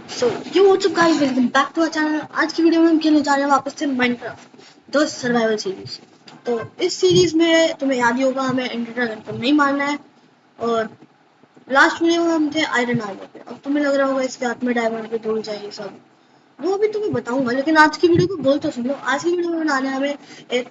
So yo what's up guys, welcome back to our channel. आज की video में हम खेलने जा रहे हैं वापस से माइनक्राफ्ट द सर्वाइवल सीरीज। तो इस सीरीज में तुम्हें याद ही होगा, हमें एंडर ड्रैगन को नहीं मारना है। और लास्ट वीडियो में हम थे आयरन आर्मर पे। अब तुम्हें लग रहा होगा इसके हाथ में डायमंड के टूल चाहिए सब, वो अभी तुम्हें बताऊंगा। लेकिन आज की वीडियो को बोल तो सुन लो। आज की वीडियो में बनाना है हमें एक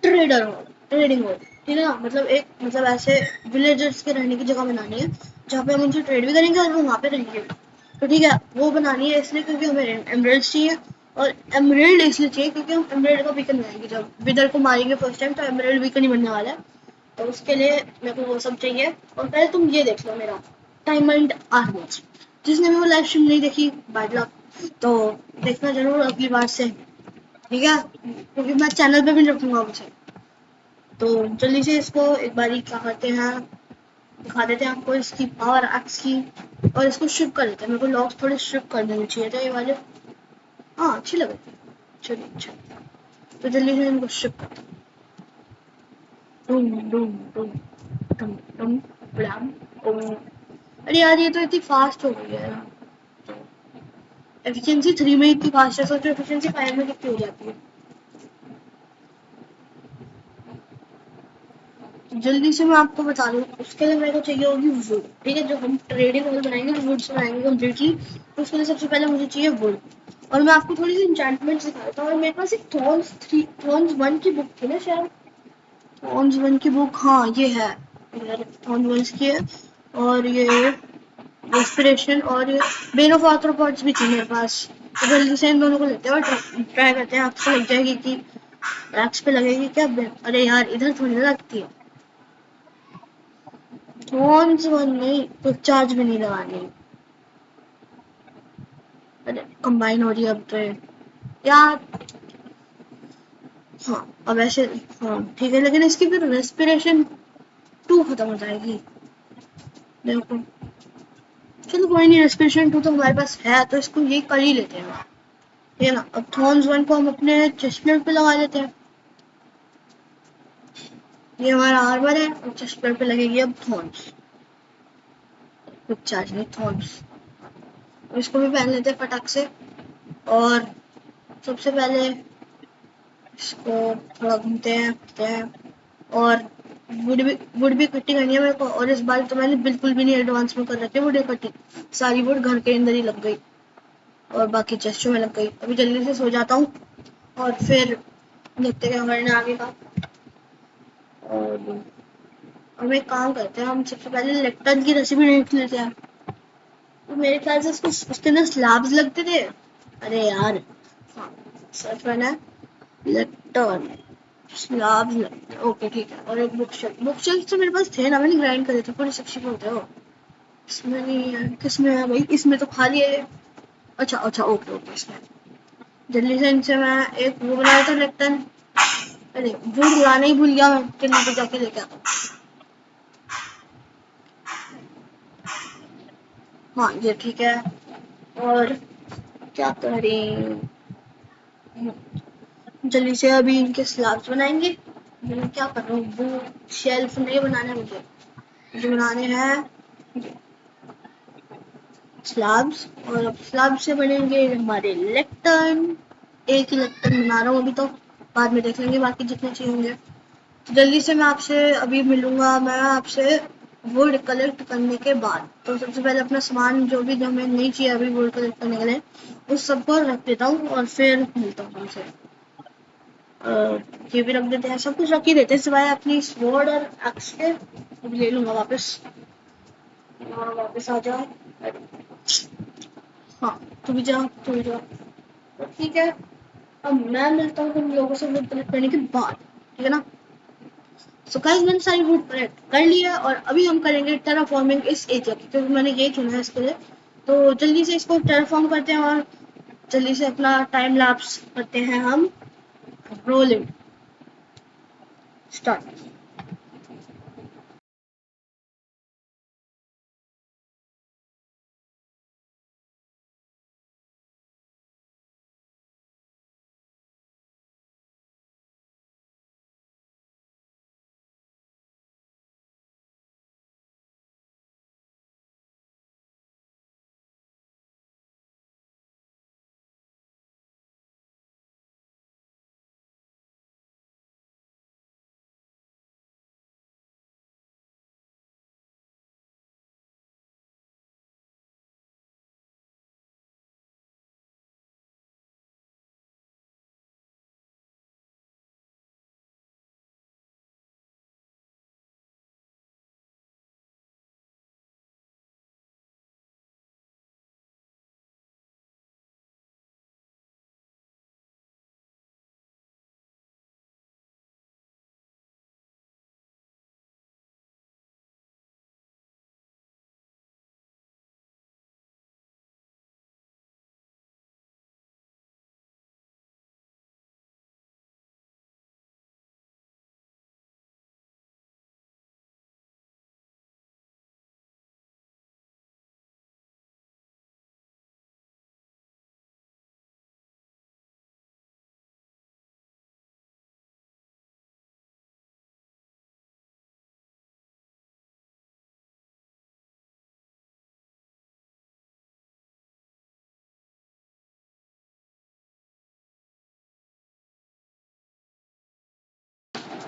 ट्रेडर हो, ट्रेडिंग हो, ठीक है ना। मतलब एक मतलब ऐसे विलेजर्स के रहने की जगह बनानी है जहाँ पे हम उनसे ट्रेड भी करेंगे और वो वहाँ पे रहेंगे भी। तो ठीक है, वो बनानी है इसलिए क्योंकि हमें एमराल्ड्स चाहिए। और एमराल्ड इसलिए चाहिए क्योंकि हम एमराल्ड का बीकन बनाएंगे। जब विदर को मारेंगे फर्स्ट टाइम तो एमराल्ड बीकन ही बनने वाला है। तो उसके लिए मेरे को वो सब चाहिए। और पहले तुम ये देख लो मेरा डायमंड आर्मर। जिसने भी वो लाइव स्ट्रीम नहीं देखी, बैड लक। तो देखना जरूर अगली बार से, ठीक है, क्योंकि मैं चैनल पे भी रखूंगा उसे। तो जल्दी से इसको एक बारी क्या करते हैं, दिखा देते हैं आपको इसकी पावर एक्स की। और इसको शिप कर लेते हैं। मेरे को लॉक्स थोड़े शिप कर देने चाहिए थे ये वाले। हाँ, अच्छी लग रही है। चलिए अच्छा, तो जल्दी से इनको शिप करते हैं। डूम डूम डूम डूम डूम ब्लैम। ओम। अरे यार, ये तो इतनी फास्ट हो गई है ना। एफिशिएंसी 3 में इतनी फास्ट है, सोचो एफिशिएंसी 5 में कितनी हो जाती है। जल्दी से मैं आपको बता दूं, उसके लिए मेरे को चाहिए होगी वुड। ठीक है, जो हम ट्रेडिंग हॉल बनाएंगे, वुड से बनाएंगे कम्प्लीटली। तो उसके लिए सबसे पहले मुझे चाहिए वुड। और मैं आपको थोड़ी सी इंचेंटमेंट सिखाता हूँ। और मेरे पास एक थॉर्न्स 1 की बुक थी ना शायद। थॉर्न्स 1 की बुक, हाँ ये है। थॉर्न्स 1 की है। और ये इंस्पिरेशन और ये बेन ऑफ आर्थ्रोपॉड्स भी थी मेरे पास। तो जल्दी से इन दोनों को लेते हैं और ट्राई करते हैं। आपको लग जाएगी कि रैक्स पे लगेगी क्या? अरे यार, इधर थोड़ी ना लगती है। कौन सी वन नहीं, तो चार्ज भी नहीं लगानी। अरे कंबाइन हो रही है अब तो यार। हाँ, अब ऐसे। हाँ ठीक है, लेकिन इसकी फिर रेस्पिरेशन 2 खत्म हो जाएगी। देखो, चलो कोई नहीं, रेस्पिरेशन 2 तो हमारे पास है, तो इसको ये कर ही लेते हैं। ठीक है ना। अब थॉर्न्स 1 को हम अपने चेस्ट प्लेट पे लगा लेते हैं। ये हमारा आर्मर है और चेस्ट प्लेट पे लगेगी अब थॉर्न्स। कुछ चार्ज नहीं, थॉर्न्स। इसको भी पहन लेते हैं फटाक से। और सबसे पहले इसको थोड़ा घूमते हैं। और वुड भी इकट्ठी करनी है मेरे को। और इस बार तो मैंने बिल्कुल भी नहीं एडवांस में कर रखी है वुड इकट्ठी। सारी वुड घर के अंदर ही लग गई और बाकी चेस्टों में लग गई। अभी जल्दी से सो जाता हूँ और फिर देखते हैं हमारे आगे का। और हम एक काम करते हैं, हम सबसे पहले लेक्टन की रेसिपी देख लेते हैं। तो मेरे ख्याल से उसके अंदर स्लैब्स लगते थे। अरे यार, हाँ, सर्च करना है लेक्टन स्लैब्स लगते हैं। ओके ठीक है। और एक बुक शेल्फ तो मेरे पास थे ना, मैंने ग्राइंड करे थे पूरे 60 होते हो। इसमें नहीं है, किसमें है भाई? इसमें तो खाली है। अच्छा अच्छा, ओके ओके, इसमें। जल्दी से इनसे मैं एक वो बनाया था लेक्टन। अरे वुड लाना ही भूल गया मैं, जल्दी से जाके लेके आता हूँ। हाँ ये ठीक है। और क्या करें, जल्दी से अभी इनके स्लैब्स बनाएंगे। मैं क्या कर रहा हूँ, वो शेल्फ नहीं बनाना है मुझे। मुझे बनाने हैं स्लैब्स। और अब स्लैब से बनेंगे हमारे लेक्टन। एक ही लेक्टन बना रहा हूँ अभी तो, बाद में देख लेंगे बाकी जितने चाहिए होंगे। तो जल्दी से मैं आपसे अभी मिलूंगा, मैं आपसे वुड कलेक्ट करने के बाद। तो सबसे पहले अपना सामान जो भी जो हमें नहीं चाहिए अभी वुड कलेक्ट करने के लिए, उस सबको रख देता हूँ और फिर मिलता हूँ तुमसे। ये भी रख देते हैं, सब कुछ रख ही देते हैं सिवाय अपनी स्वॉर्ड और एक्स के। अभी ले लूंगा वापस। हाँ वापस आ जाओ। हाँ, तू भी जाओ, तू भी जाओ। तो ठीक है, अब मैं मिलता हूँ तुम लोगों से वुड कलेक्ट करने के बाद, ठीक है ना। सो गाइस, मैंने सारी वुड कलेक्ट कर लिया और अभी हम करेंगे टेराफॉर्मिंग इस एरिया की, क्योंकि मैंने ये चुना है इसके लिए। तो जल्दी से इसको टेराफॉर्म करते हैं और जल्दी से अपना टाइम लैप्स करते हैं हम। Rolling start.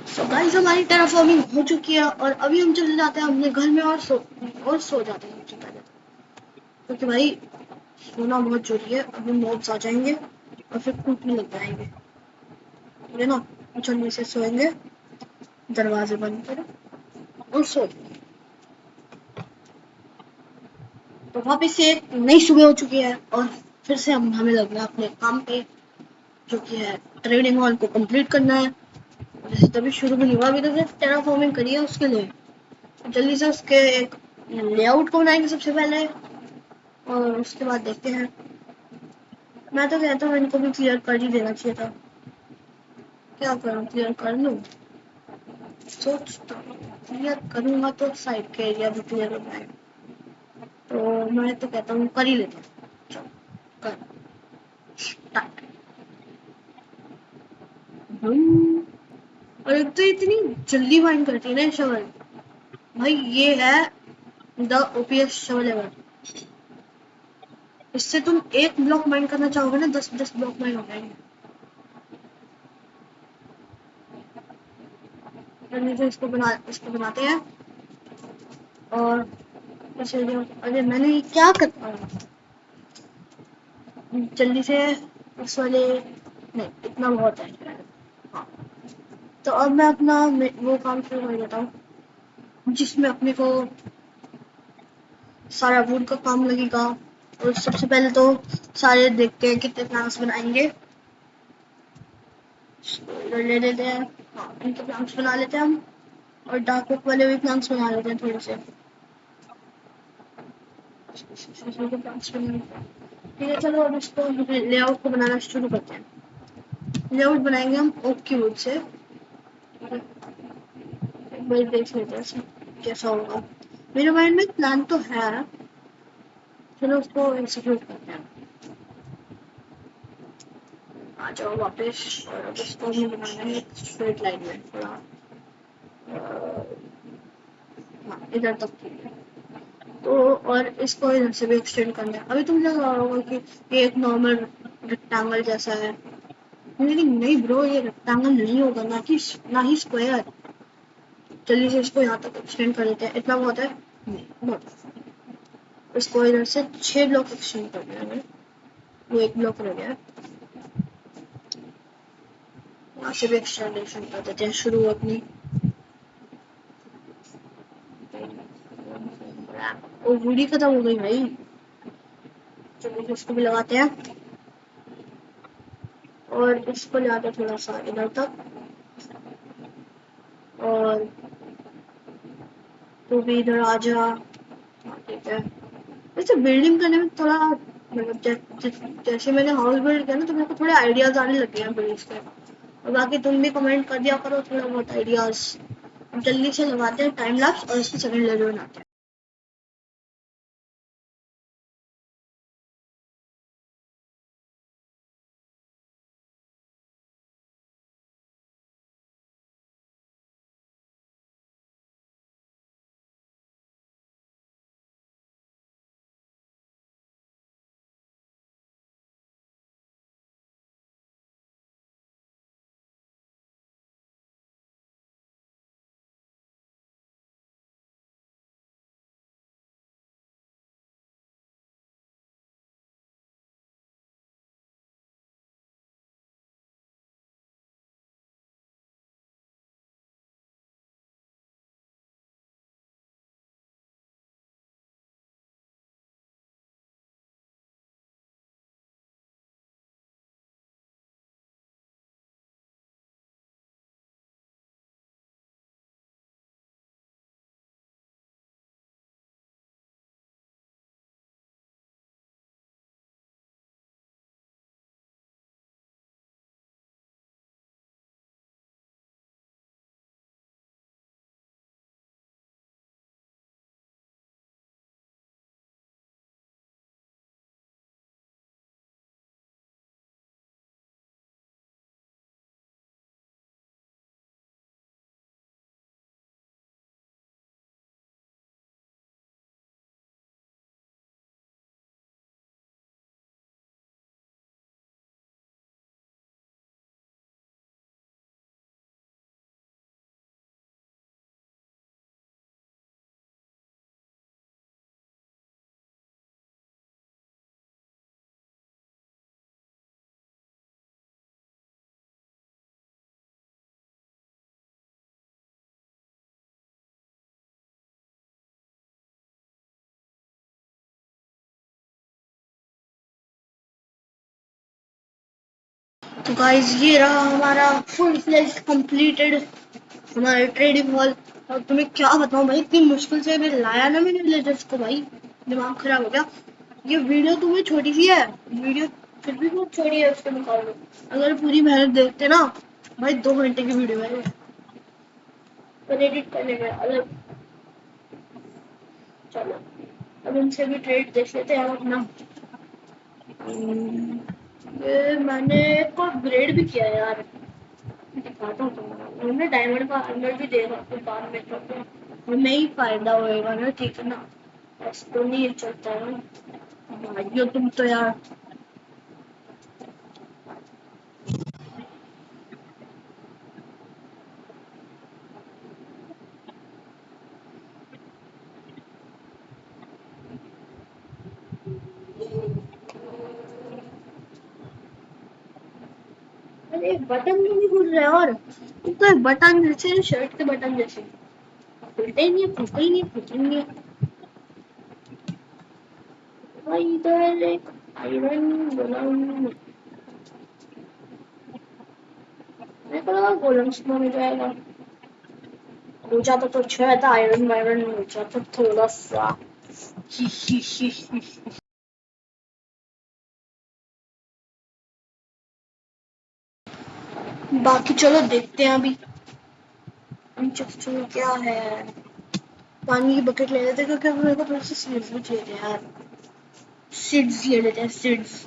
सो गाइस हमारी टेराफॉर्मिंग हो चुकी है और अभी हम चले जाते हैं अपने घर में और सो जाते हैं सबसे पहले क्योंकि भाई सोना बहुत जरूरी है। अभी मॉब्स आ जाएंगे और फिर कूटने लग जाएंगे, है ना। जल्दी से सोएंगे, दरवाजे बंद करो और सो जाएंगे। तो वापिस से नई सुबह हो चुकी है और फिर से हमें लगना है अपने काम पे, जो कि है ट्रेडिंग हॉल को कंप्लीट करना है। वैसे तभी शुरू भी नहीं हुआ, अभी तो सिर्फ टेराफॉर्मिंग करी है। उसके लिए जल्दी से उसके एक लेआउट को बनाएंगे सबसे पहले और उसके बाद देखते हैं। मैं तो कहता हूँ इनको भी क्लियर कर ही देना चाहिए था। क्या करूँ, क्लियर कर लूँ? सोचता हूँ क्लियर करूँगा तो साइड के एरिया भी क्लियर हो जाएगा। तो मैं तो कहता हूँ कर ही लेते हैं। चलो कर स्टार्ट। और एक तो इतनी जल्दी माइंड करती है ना शवल। भाई ये है द ओपीएस शवल एवर। इससे तुम एक ब्लॉक माइंड करना चाहोगे ना, 10 ब्लॉक माइंड हो जाएंगे। तो इसको बनाते हैं और अरे मैंने ये क्या करता हूँ जल्दी से उस वाले नहीं, इतना बहुत है। हाँ, तो अब मैं अपना वो काम शुरू कर देता हूँ जिसमें अपने को सारा वुड का काम लगेगा। और सबसे पहले तो सारे देखते हैं कितने प्लांट्स बनाएंगे। ले लेते हैं, हाँ इनके प्लांट्स बना लेते हैं हम। और डार्क ओक वाले भी प्लांट्स बना लेते हैं थोड़े से। प्लांट्स बना लेते हैं। ठीक है चलो अब इसको लेआउट को बनाना शुरू करते हैं। लेआउट बनाएंगे हम ओक की वुड से। वही देख लेते हैं कैसा होगा। मेरे माइंड में प्लान तो है, चलो उसको एग्जीक्यूट करते हैं। आ जाओ वापस और अब इसको हमें बनाना है एक स्ट्रेट लाइन में थोड़ा, हाँ इधर तक ठीक है। तो और इसको इधर से भी एक्सटेंड करना है। अभी तुम लग रहा होगा कि ये एक नॉर्मल रेक्टेंगल जैसा है, लेकिन नहीं ब्रो, ये रेक्टेंगल नहीं होगा, ना ही स्क्वायर। जल्दी से इसको यहाँ तक एक्सटेंड कर देते हैं। इतना बहुत है, नहीं बहुत। इसको इधर से 6 ब्लॉक एक्सटेंड करना है हमें। वो एक ब्लॉक रह गया है, यहाँ से भी एक्सटेंडेशन कर देते हैं शुरू अपनी। वो बूढ़ी खत्म हो गई भाई। चलिए इसको भी लगाते हैं और इसको ले आते थोड़ा सा इधर तक। और तू भी इधर आ जा, ठीक है। वैसे बिल्डिंग करने में थोड़ा मतलब जैसे मैंने हाउस बिल्ड किया ना, तो मेरे को थोड़े आइडियाज आने लगे हैं बिल्ड्स के। और बाकी तुम भी कमेंट कर दिया करो थोड़ा बहुत आइडियाज। जल्दी से लगाते हैं टाइम लैप्स और इसकी सेकंड लेवल बनाते हैं। तो गाइस ये रहा हमारा फुल फ्लेज कंप्लीटेड हमारा ट्रेडिंग हॉल। और तुम्हें क्या बताऊं भाई, इतनी मुश्किल से मैं लाया ना मैंने विलेजर्स को, भाई दिमाग खराब हो गया। ये वीडियो तुम्हें छोटी सी है, वीडियो फिर भी बहुत छोटी है उसके मुकाबले। अगर पूरी मेहनत देखते ना भाई 2 घंटे की वीडियो है पर एडिट करने में अलग। चलो अब इनसे भी ट्रेड देख लेते हैं हम अपना। ये मैंने एक अपग्रेड भी किया यार, दिखाता हूँ तुम्हें। हमने डायमंड का आर्मर भी दे रहा फिर बाद में करते हैं, हमें ही फायदा होएगा ना, ठीक है ना। ऐसे तो नहीं चलता है ना भाइयों तुम तो यार। अरे बटन भी नहीं खुल रहे, और तो बटन जैसे शर्ट के बटन जैसे खुलते ही नहीं है, खुलते ही नहीं है, खुलते ही नहीं है। भाई इधर एक आयरन गोलम, मेरे को लगा गोलम स्नो मिल जाएगा, हो जाता तो अच्छा रहता, आयरन वायरन हो जाता थोड़ा सा। बाकी चलो देखते हैं अभी। चलो क्या है, पानी की बकेट ले लेते हैं क्योंकि मेरे को थोड़ी सी सीड्स भी चाहिए थे यार। सीड्स ले लेते हैं सीड्स।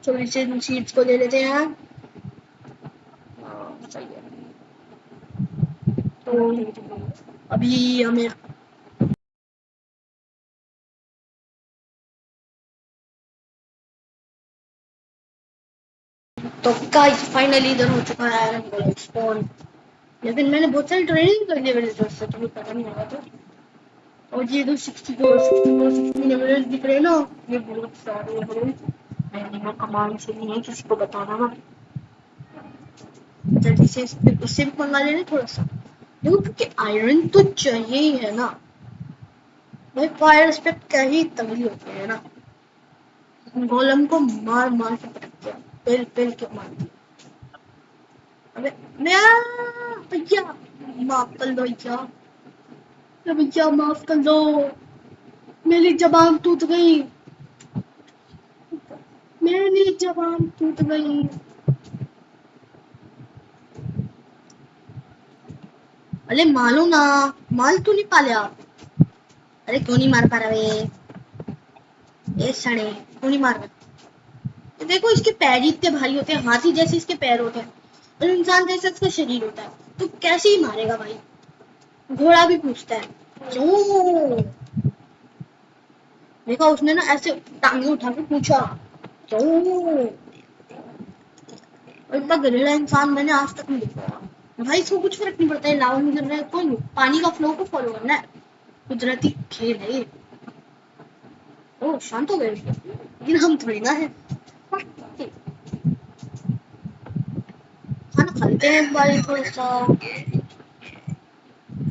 चलो इसे सीड्स को ले लेते हैं। सही है। तो अभी हमें तो गाइस फाइनली इधर हो चुका है आयरन गोलम स्पॉन। लेकिन मैंने बहुत सारी ट्रेनिंग कर ली मेरे दोस्त से, तुम्हें पता नहीं होगा तो। और ये जो 64 लेवल दिख रहे हैं ना, ये बहुत सारे हैं। मैंने कमाल से नहीं है किसी को बताना ना। जल्दी से इससे भी मंगा लेना थोड़ा सा, देखो क्योंकि आयरन तो चाहिए ही है ना भाई। फायर स्पेक्ट क्या ही तगड़ी होती है ना। गोलम को मार मार के पटक दिया, पेल पेल के मार दिया। अबे मैं भैया माफ कर दो भैया, भैया माफ कर दो, मेरी जबान टूट गई, मेरी जबान टूट गई। अरे मालो ना, माल क्यों नहीं पाले आप? अरे क्यों नहीं मार पा रहे ये सड़े, क्यों नहीं मार रहे? देखो इसके पैर ही इतने भारी होते हैं, हाथी जैसे इसके पैर होते हैं और इंसान जैसा इसका शरीर होता है, तो कैसे ही मारेगा भाई। घोड़ा भी पूछता है क्यों। देखा उसने ना ऐसे टांगे उठा के पूछा क्यों। और इतना गरीला इंसान मैंने आज तक नहीं देखा भाई। इसको कुछ फर्क नहीं पड़ता है लावा में गिर रहा है कोई, पानी का फ्लो को फॉलो करना है, कुदरती खेल है ये। ओ शांत हो गए लेकिन हम थोड़ी ना है। खाना खाते हैं एक बार थोड़ा सा,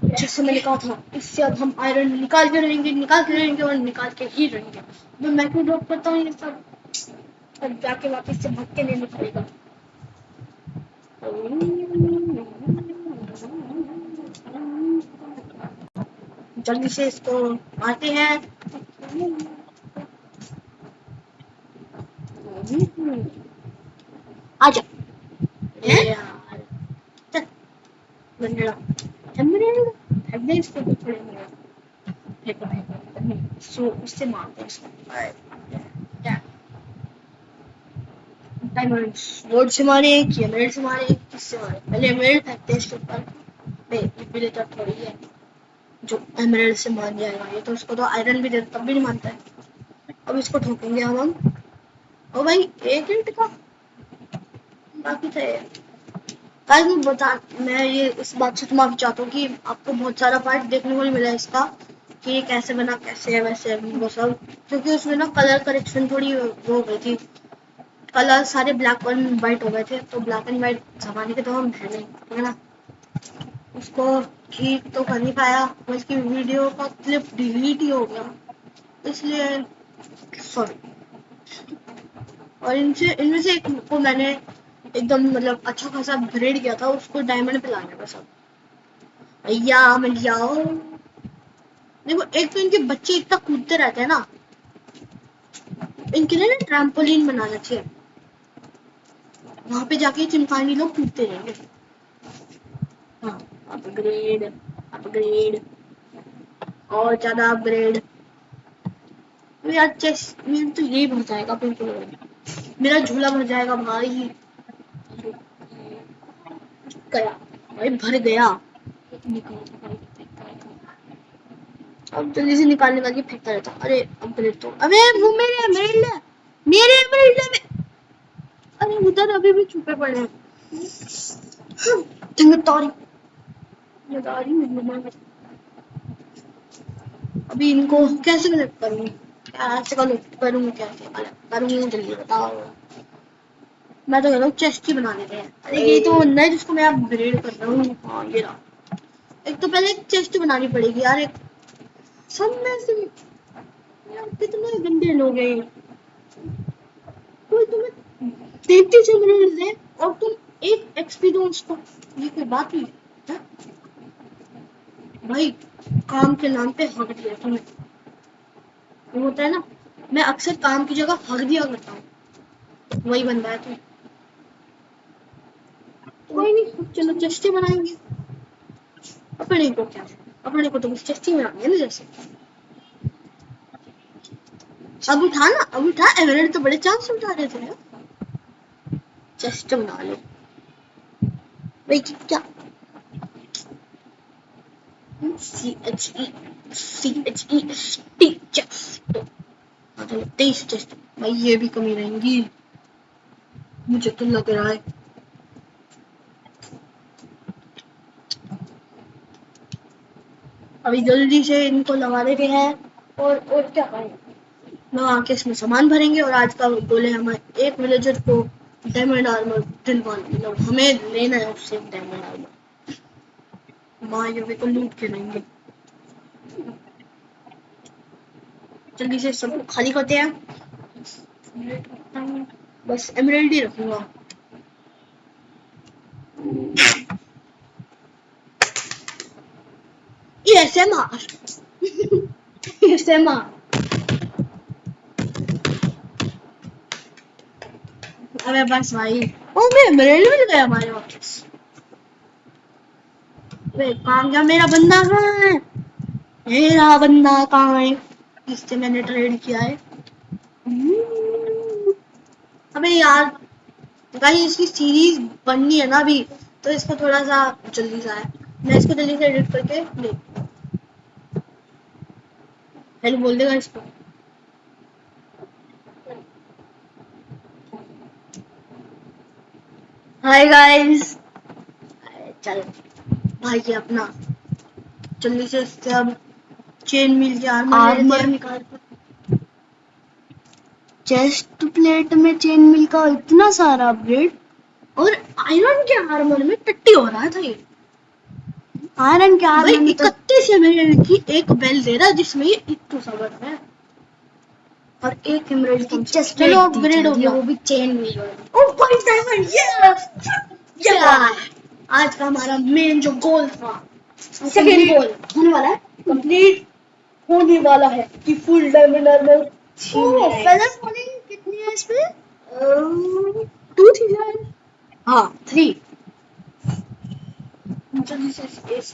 जैसे मैंने कहा था इससे अब हम आयरन निकाल के रहेंगे, निकाल के रहेंगे और निकाल के ही रहेंगे। मैं मैक्रो ड्रॉप करता हूँ ये सब, अब जाके वापस से भाग के लेना पड़ेगा। जल्दी से इसको मारते हैं। आजा यार, चल गंदड़ा एमराल्ड भागने इसको कुछ पड़ेगा। फेंको फेंको सो उससे मारते हैं इसको। डायमंड्स रोड से मारे कि एमराल्ड से मारे, किससे मारे? पहले एमराल्ड फेंकते हैं इसके ऊपर। नहीं ये विलेजर थोड़ी है जो एमराल्ड से मान जाएगा, ये तो उसको तो आयरन भी दे तब भी नहीं मानता है। अब इसको ठोकेंगे अब हम। ओ भाई एक मिनट का बाकी था ये। गाइस मैं बता, मैं ये इस बात से माफी चाहता हूँ कि आपको बहुत सारा पार्ट देखने को नहीं मिला इसका, कि ये कैसे बना, कैसे है वैसे वो सब, क्योंकि उसमें ना कलर करेक्शन थोड़ी वो हो गई थी। कलर सारे ब्लैक एंड व्हाइट हो गए थे, तो ब्लैक एंड व्हाइट जमाने के तो हम है नहीं, है ना। उसको ठीक तो कर नहीं पाया, उसकी वीडियो का क्लिप डिलीट ही हो गया। इसलिए सॉरी। और इनसे इनमें से एक को मैंने एकदम मतलब अच्छा खासा अपग्रेड किया था, उसको डायमंड पे लाने का सब। भैया मिल जाओ। देखो एक तो इनके बच्चे इतना कूदते रहते हैं ना, इनके लिए ना ट्रैम्पोलिन बनाना चाहिए, वहां पे जाके चिंपांजी लोग कूदते रहेंगे। हाँ, अपग्रेड अपग्रेड और ज्यादा अपग्रेड। यार चेस मेरा तो यही भर जाएगा बिल्कुल, मेरा झूला भर जाएगा भाई। गया भाई, भर गया। अब जल्दी से निकालने लगी, फेंकता रहता। अरे अपग्रेड तो, अबे वो मेरे एमराल्ड, मेरे एमराल्ड में, अरे उधर अभी भी छुपे पड़े हैं। जिम्मेदारी जिम्मेदारी। अभी इनको कैसे कलेक्ट करूंगी, कैसे कलेक्ट करूंगी, कैसे कलेक्ट करूंगी, जल्दी बताओ। मैं तो कह रहा हूँ चेस्ट ही बना लेते हैं। अरे ये तो बंदा है जिसको मैं अपग्रेड कर रहा हूँ। हाँ ये रहा। एक तो पहले एक चेस्ट बनानी पड़ेगी यार, एक सब में से। यार कितने गंदे लोग हैं, कोई तुम्हें 33 मिनट दे और तुम एक एक्सपी दो उसको, ये कोई बात हुई है? भाई काम के नाम पे हक दिया तुम्हें, वो होता है ना, मैं अक्सर काम की जगह हक दिया करता हूँ, वही बंदा है। तो कोई नहीं, चलो चेस्टी बनाएंगे। अपने को क्या, अपने को तो बस चेस्टी बनानी है ना। जैसे अब उठा ना, अब उठा, एवरेट तो बड़े चांस से उठा रहे थे। चेस्ट बना लो भाई, क्या CHEST चेस्ट। चलो 23 चेस्ट भाई, ये भी कमी रहेंगी मुझे तो लग रहा है। अभी जल्दी से इनको लगा देते हैं, और क्या करेंगे, लगा के इसमें सामान भरेंगे। और आज का बोले हमारे एक विलेजर को डायमंड आर्मर दिलवाना, मतलब हमें लेना है उससे डायमंड आर्मर, माँ ये को लूट के लेंगे। जल्दी से सब खाली करते हैं, बस एमराल्ड ही रखूंगा। ASMR ASMR। अबे बस भाई, ओ मैं एमराल्ड मिल गया हमारे वापस। वे कहाँ गया मेरा बंदा, कहाँ है मेरा बंदा, कहाँ है, इससे मैंने ट्रेड किया है। अबे यार गाइस, इसकी सीरीज बननी है ना अभी, तो इसको थोड़ा सा जल्दी सा है। मैं इसको जल्दी से एडिट करके ले, पहले बोल देगा इसको। हाय गाइस, चल भाई ये अपना जल्दी से इससे अब चेन मिल के आर्मर निकाल। चेस्ट प्लेट में चेन मिल का इतना सारा अपग्रेड, और आयरन के आर्मर में टट्टी हो रहा था ये। आयरन के आर्मर में 31 एमराल्ड की एक बेल दे रहा है, जिसमें ये इतना सा बड़ा है, और एक एमराल्ड की चेस्ट। चलो अपग्रेड हो गया, वो भी चेन मिल गया। ओ भाई डायमंड, ये आज का हमारा मेन जो गोल था, सेकंड गोल होने वाला है, कंप्लीट होने वाला है कि full diamond armour. Feather falling कितनी है इस पे? 2 थी शायद। हाँ 3।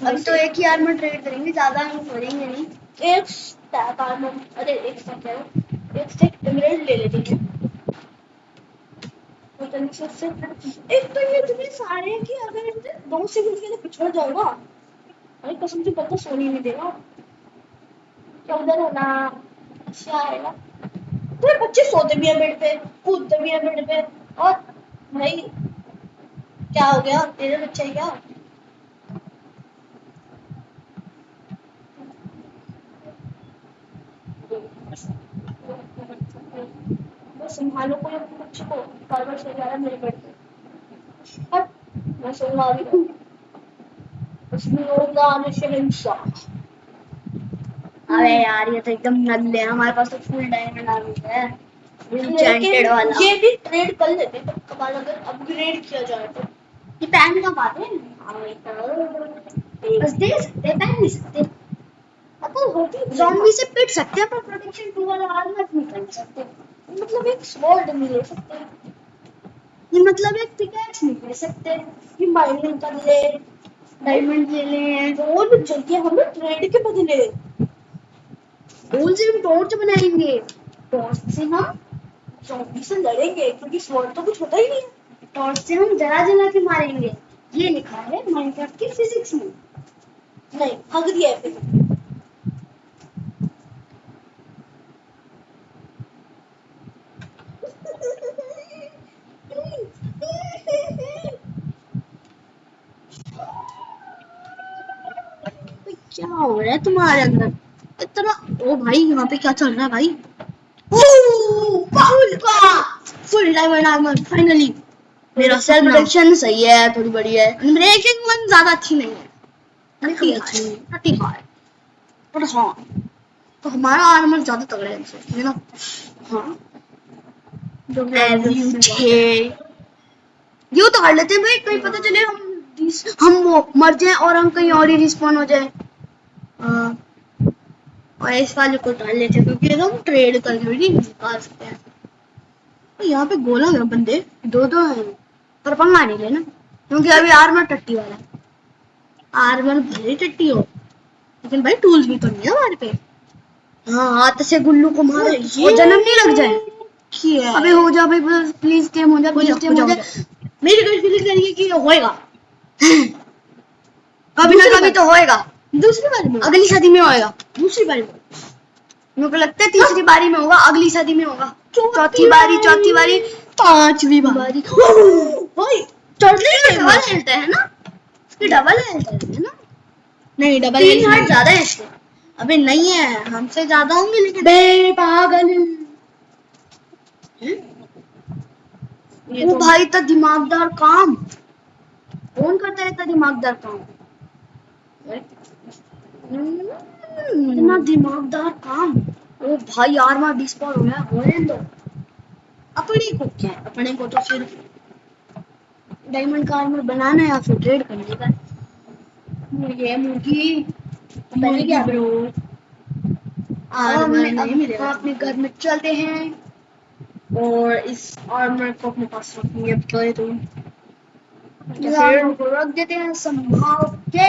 अब तो एक ही आर्मर ट्रेड करेंगे, ज्यादा हम करेंगे नहीं। एक स्टैक आर्मर, अरे एक स्टैक क्या है, एक स्टैक एमराल्ड ले लेते हैं। एक तो ये इतने सारे हैं कि अगर इनसे 2 सेकंड के लिए पिछड़ जाएगा, भाई कसम से पता सोनी नहीं देगा। क्या उधर है ना, अच्छा आएगा। तो बच्चे सोते भी हैं बेड पे, कूदते भी हैं बेड पे, और भाई क्या हो गया, तेरे बच्चे क्या? बस संभालो कोई अपने बच्चे को, बार-बार सो जा रहा है मेरे बेड पे। हट, मैं सोऊंगा अभी। उसमें होगा शहंशाह। अबे यार ये तो एकदम नल्ले है, हमारे पास तो फुल डायमंड आर्मी है, एन्चेंटेड वाला। ये भी ट्रेड कर लेते हैं कमाल, अगर अपग्रेड किया जाए तो। ये पहन का बात है, बस दे सकते हैं, पहन नहीं सकते। अगर होती ज़ॉम्बी से पिट सकते हैं पर प्रोटेक्शन 2 वाला आर्मर नहीं पहन सकते। मतलब एक स्वॉर्ड नहीं ले सकते, ये मतलब एक पिकैक्स नहीं ले सकते। कि माइनिंग कर ले, डायमंड ले लें, और भी चाहिए हमें ट्रेड के बदले। गोल से हम टॉर्च बनाएंगे, टॉर्च से हम ज़ॉम्बी से लड़ेंगे क्योंकि स्वॉर्ड तो कुछ होता ही नहीं है। टॉर्च से हम जला जला के मारेंगे। ये लिखा है माइनक्राफ्ट की फिजिक्स में। नहीं, हक दिया है फिर। क्या हो रहा है तुम्हारे अंदर इतना? ओ भाई यहाँ पे क्या चल रहा है भाई? Full diamond armour finally. मेरा सेल्फ प्रोटेक्शन सही है, थोड़ी बड़ी है। ब्रेकिंग वन ज्यादा अच्छी नहीं है, नहीं अच्छी नहीं। नटी हार्ड, पर हाँ तो हमारा आर्मर ज्यादा तगड़ा है इनसे, है ना? हाँ ये तो कर लेते हैं भाई, कहीं पता चले हम वो मर जाए और हम कहीं और ही रिस्पॉन हो जाए। और इस वाले को डाल लेते हैं क्योंकि हम ट्रेड करके भी निकाल सकते हैं। तो यहाँ पे गोला है बंदे, दो दो हैं, पर पंगा नहीं लेना क्योंकि अभी आर्मर टट्टी वाला है। आर्मर भले टट्टी हो लेकिन भाई टूल्स भी तो नहीं है हमारे पे। हाँ हाथ से गुल्लू को मारो और जन्म नहीं लग जाए। अबे हो जा भाई, बस प्लीज टेम हो जा, प्लीज टेम हो जा। मेरी कोई फीलिंग करिए कि होएगा कभी ना कभी तो होएगा। दूसरी बार में, अगली सदी में होएगा। दूसरी बार में मेरे को लगता है तीसरी बारी में होगा, अगली सदी में होगा। चौथी बारी, पांचवी बारी। भाई डबल हेल्थ है ना? इसकी डबल हेल्थ है ना? नहीं, डबल 3 हार्ट ज्यादा है इसके। अबे नहीं है, हमसे ज्यादा होंगे लेकिन। बे पागल, वो भाई इतना दिमागदार काम कौन करता है? इतना दिमागदार काम, इतना दिमागदार काम। ओ भाई आर्मर डिस्पॉन हो गया, होने दो। अपने को क्या है, अपने को तो सिर्फ डायमंड का आर्मर बनाना है या फिर ट्रेड करने का। ये मुर्गी पहले क्या ब्रो, आर्मर नहीं नहीं मिलेगा। अपने घर में चलते हैं और इस आर्मर को अपने पास रखेंगे। अब तो तुम आर्मर को रख देते हैं संभाल के,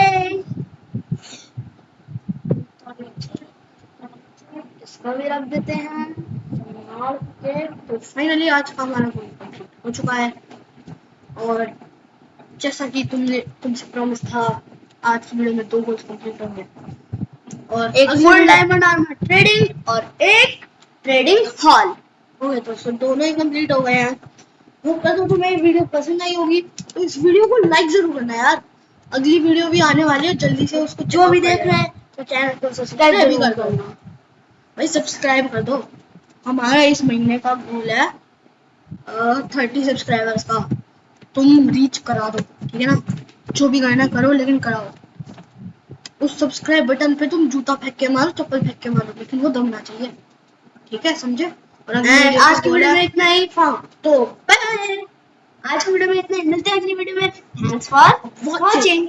इसको भी रख देते हैं संभाल के। तो फाइनली आज का हमारा गोल कंप्लीट हो चुका है और जैसा कि तुमसे प्रॉमिस था, आज की वीडियो में 2 गोल्स कंप्लीट होंगे और एक फुल डायमंड आर्मर ट्रेडिंग और एक ट्रेडिंग हॉल हो गए, तो दोनों ही कंप्लीट हो गए हैं। होप करता हूँ तुम्हें वीडियो पसंद आई होगी, तो इस वीडियो को लाइक जरूर करना यार। अगली वीडियो भी आने वाली है, जल्दी से उसको जो भी देख रहे हैं तो चैनल को सब्सक्राइब भी कर दो भाई, सब्सक्राइब कर दो। हमारा इस महीने का गोल है 30 सब्सक्राइबर्स का, तुम रीच करा दो, ठीक है ना? जो भी करना करो लेकिन कराओ। उस सब्सक्राइब बटन पे तुम जूता फेंक के मारो, चप्पल फेंक के मारो, लेकिन वो दमना चाहिए, ठीक है? समझे? और आज की वीडियो में इतना ही। तो बाय, आज की वीडियो में इतना ही, मिलते हैं अगली वीडियो में। Thanks for watching.